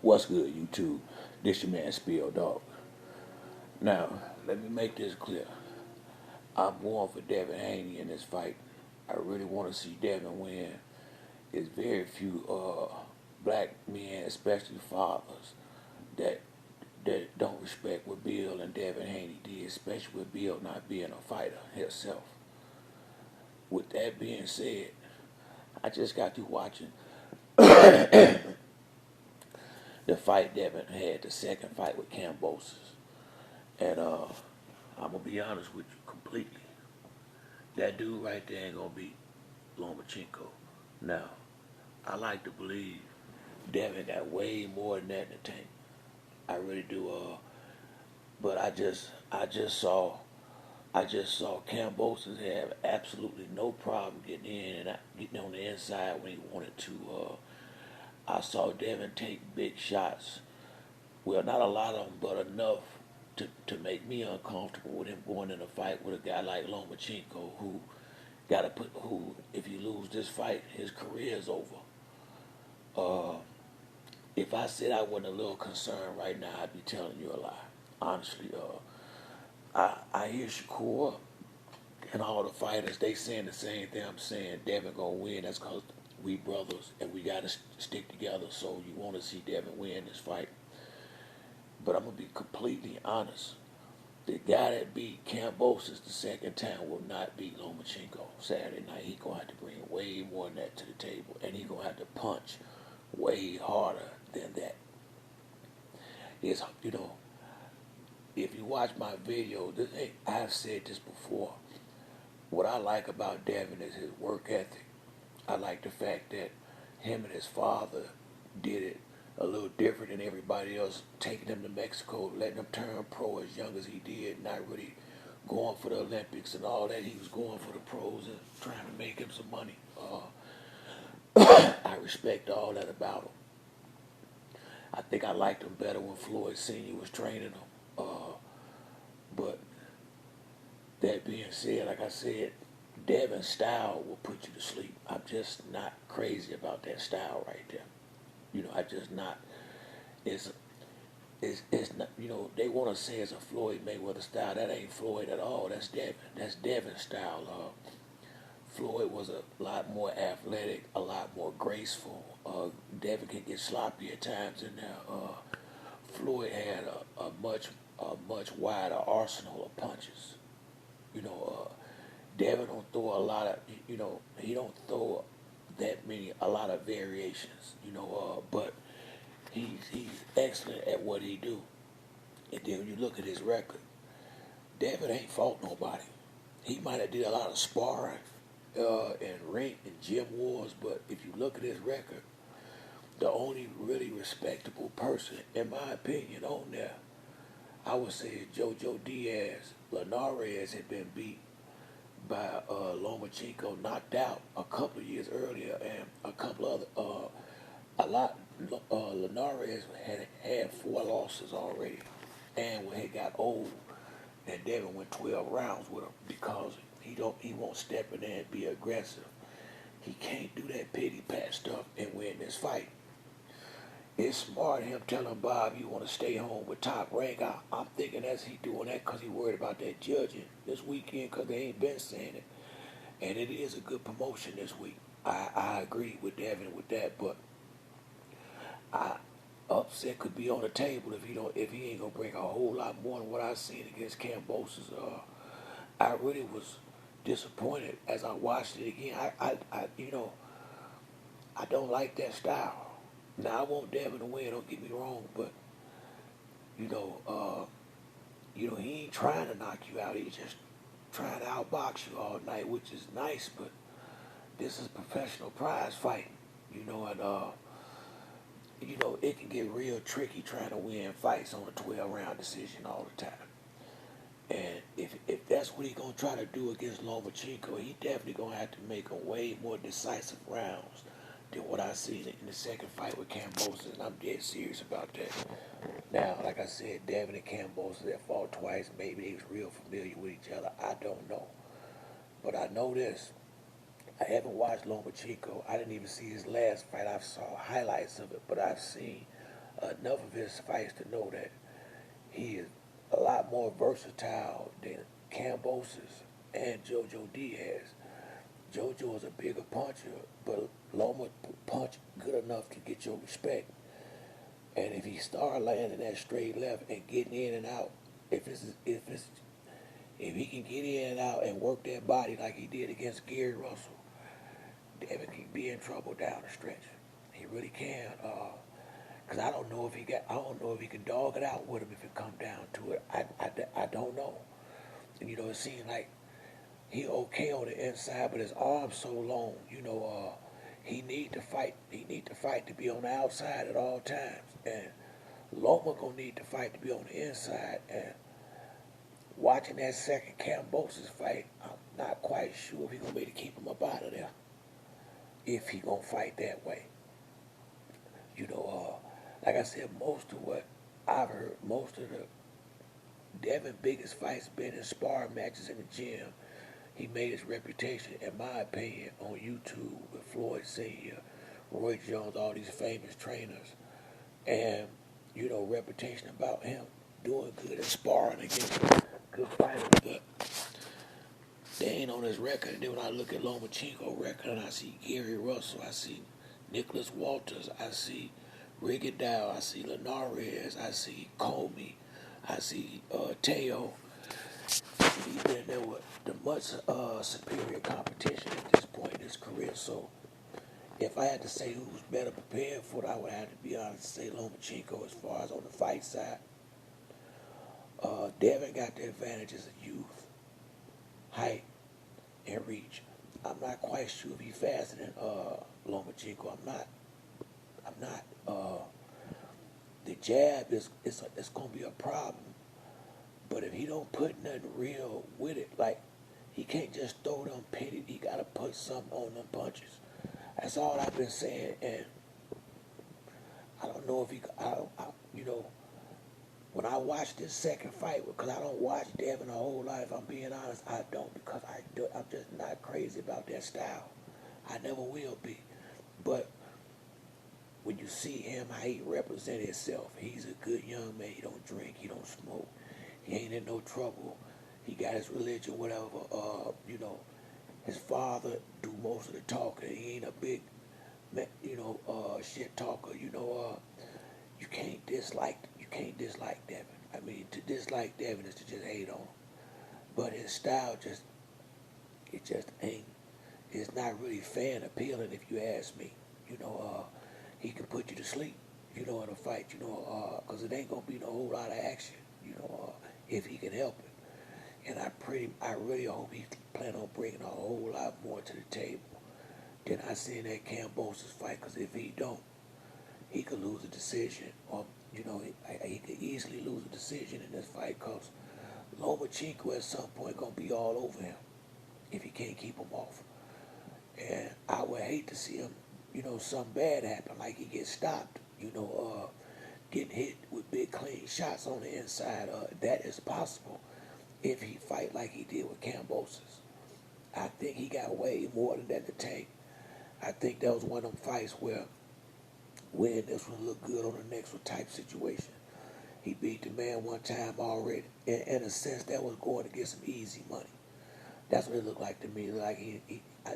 What's good, YouTube? This your man Spill Dog. Now, let me make this clear. I'm going for Devin Haney in this fight. I really want to see Devin win. There's very few black men, especially fathers, that don't respect what Bill and Devin Haney did, especially with Bill not being a fighter himself. With that being said, I just got through watching the fight Devin had, the second fight with Kambosis. And I'm going to be honest with you completely. That dude right there ain't going to beat Lomachenko. Now, I like to believe Devin got way more than that in the tank. I really do. But I just saw Kambosis have absolutely no problem getting in and getting on the inside when he wanted to. I saw Devin take big shots. Well, not a lot of them, but enough to make me uncomfortable with him going in a fight with a guy like Lomachenko, who if you lose this fight, his career is over. If I said I wasn't a little concerned right now, I'd be telling you a lie. Honestly, I hear Shakur and all the fighters, they saying the same thing I'm saying. Devin gonna win. That's because we brothers and we gotta stick together. So you want to see Devin win this fight. But I'm gonna be completely honest. The guy that beat Kambosis the second time will not beat Lomachenko Saturday night. He gonna have to bring way more than that to the table, and he gonna have to punch way harder than that. It's, if you watch my video, I've said this before. What I like about Devin is his work ethic. I like the fact that him and his father did it a little different than everybody else, taking him to Mexico, letting him turn pro as young as he did, not really going for the Olympics and all that. He was going for the pros and trying to make him some money. I respect all that about him. I think I liked him better when Floyd Sr. was training him. But that being said, like I said, Devin's style will put you to sleep. I'm just not crazy about that style right there. I just not. It's not. They want to say it's a Floyd Mayweather style. That ain't Floyd at all. That's Devin. That's Devin's style. Floyd was a lot more athletic, a lot more graceful. Devin can get sloppy at times in there. Floyd had a much wider arsenal of punches. Devin don't throw a lot of. He don't throw a lot of variations. But he's excellent at what he do. And then when you look at his record, Devin ain't fought nobody. He might have did a lot of sparring and ring and gym wars, but if you look at his record, the only really respectable person, in my opinion, on there, I would say is JoJo Diaz. Linares had been beat by Lomachenko, knocked out a couple of years earlier, and a couple other, Linares had 4 losses already, and when he got old, and Devin went 12 rounds with him because he won't step in there and be aggressive. He can't do that pity pat stuff and win this fight. It's smart him telling Bob you want to stay home with Top Rank. I'm thinking that's he doing that because he worried about that judging this weekend because they ain't been saying it. And it is a good promotion this week. I agree with Devin with that, but upset could be on the table if he ain't gonna bring a whole lot more than what I've seen against Kambosis. I really was disappointed as I watched it again. I don't like that style. Now I want Devin to win. Don't get me wrong, but he ain't trying to knock you out. He's just trying to outbox you all night, which is nice. But this is professional prize fighting, and it can get real tricky trying to win fights on a 12-round decision all the time. And if that's what he's going to try to do against Lomachenko, he definitely going to have to make a way more decisive rounds than what I seen in the second fight with Kambosis, and I'm dead serious about that. Now, like I said, Devin and Kambosis have fought twice. Maybe they was real familiar with each other. I don't know. But I know this. I haven't watched Lomachenko. I didn't even see his last fight. I saw highlights of it, but I've seen enough of his fights to know that he is a lot more versatile than Kambosis and JoJo Diaz. JoJo is a bigger puncher, but Loma punch good enough to get your respect. And if he start landing that straight left and getting in and out, if he can get in and out and work that body like he did against Gary Russell, Devin can be in trouble down the stretch. He really can. Cause I don't know if he can dog it out with him if it come down to it. I don't know. And it seems like he okay on the inside, but his arm's so long. He need to fight. He need to fight to be on the outside at all times. And Loma gonna need to fight to be on the inside. And watching that second Kambosis fight, I'm not quite sure if he gonna be able to keep him up out of there. If he gonna fight that way. Like I said, most of what I've heard, most of the Devin biggest fights been in sparring matches in the gym. He made his reputation, in my opinion, on YouTube with Floyd Sr., Roy Jones, all these famous trainers. And, reputation about him doing good at sparring against good fighters. But they ain't on his record. And then when I look at Lomachenko record and I see Gary Russell, I see Nicholas Walters, I see Rigondeaux, I see Linares, I see Comey, I see Teo. He's been there with the much superior competition at this point in his career. So if I had to say who's better prepared for it, I would have to be honest and say Lomachenko as far as on the fight side. Devin got the advantages of youth, height, and reach. I'm not quite sure if he's faster than Lomachenko. I'm not. The jab it's gonna be a problem. But if he don't put nothing real with it, like he can't just throw them pitted, he gotta put something on them punches. That's all I've been saying, and I don't know if when I watch this second fight, because I don't watch Devin a whole lot, if I'm being honest, I don't, because I'm just not crazy about that style. I never will be. But when you see him, how he represents himself, he's a good young man. He don't drink, he don't smoke, he ain't in no trouble. He got his religion, whatever. His father do most of the talking. He ain't a big, shit talker. You can't dislike Devin. I mean, to dislike Devin is to just hate on him. But his style it just ain't. It's not really fan appealing if you ask me. He can put you to sleep, in a fight, because it ain't gonna be no whole lot of action, if he can help it. And I really hope he plan on bringing a whole lot more to the table than I see in that Kambosis fight, because if he don't, he could lose a decision, or, he could easily lose a decision in this fight, because Lomachenko at some point gonna be all over him if he can't keep him off. And I would hate to see him, something bad happen, like he gets stopped, getting hit with big clean shots on the inside. That is possible if he fight like he did with Kambosis. I think he got way more than that to take. I think that was one of them fights where win this one look good on the next one type situation. He beat the man one time already. In a sense, that was going to get some easy money. That's what it looked like to me. It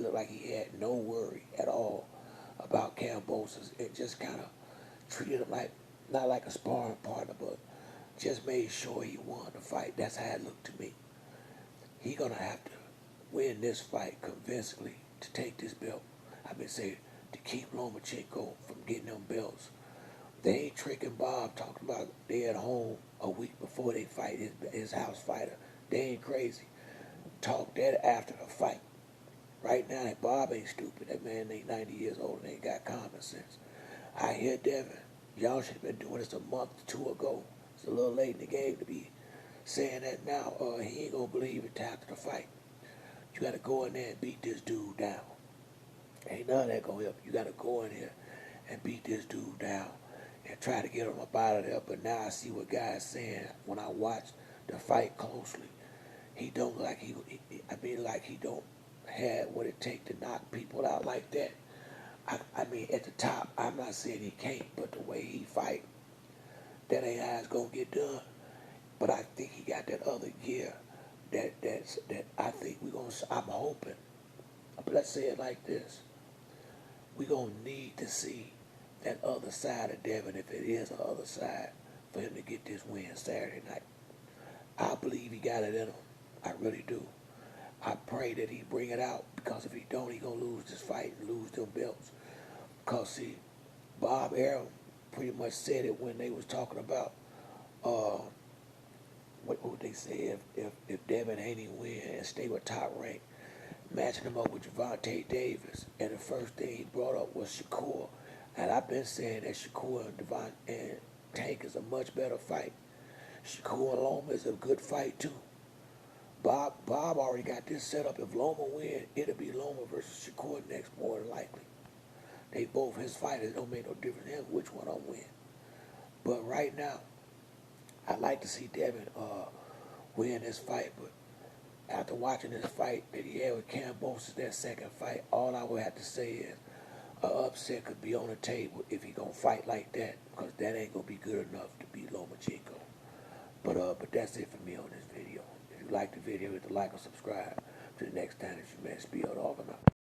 looked like he had no worry at all about Kambosis. It just kind of treated him like, not like a sparring partner, but just made sure he won the fight. That's how it looked to me. He gonna have to win this fight convincingly to take this belt. I've been saying to keep Lomachenko from getting them belts. They ain't tricking Bob talking about they at home a week before they fight his house fighter. They ain't crazy. Talk that after the fight. Right now, that Bob ain't stupid. That man ain't 90 years old and ain't got common sense. I hear Devin. Y'all should have been doing this a month or two ago. It's a little late in the game to be saying that now. He ain't gonna believe it after the fight. You gotta go in there and beat this dude down. Ain't none of that gonna help. You gotta go in here and beat this dude down and try to get him up out of there. But now I see what Guy's saying when I watch the fight closely. He don't like he don't have what it takes to knock people out like that. I mean, at the top, I'm not saying he can't, but the way he fight, That ain't how it's gonna get done. But I think he got that other gear that I think we're gonna. I'm hoping. But let's say it like this: we're gonna need to see that other side of Devin, if it is the other side, for him to get this win Saturday night. I believe he got it in him. I really do. I pray that he bring it out, because if he don't, he gonna lose this fight and lose them belts. Cause see, Bob Arum pretty much said it when they was talking about what would they say if Devin Haney win and stay with top rank, matching him up with Gervonta Davis, and the first thing he brought up was Shakur, and I've been saying that Shakur and Devon and Tank is a much better fight. Shakur and Loma is a good fight too. Bob already got this set up. If Loma win, it'll be Loma versus Shakur next, more than likely. They both his fighters. Don't make no difference to him which one I'm win. But right now, I'd like to see Devin win this fight. But after watching this fight that he had with Kambosis, that second fight, all I would have to say is an upset could be on the table if he gonna fight like that, because that ain't gonna be good enough to beat Lomachenko. But that's it for me on this video. If you like the video, hit the like or subscribe. To the next time that you met Spiel the Organizer.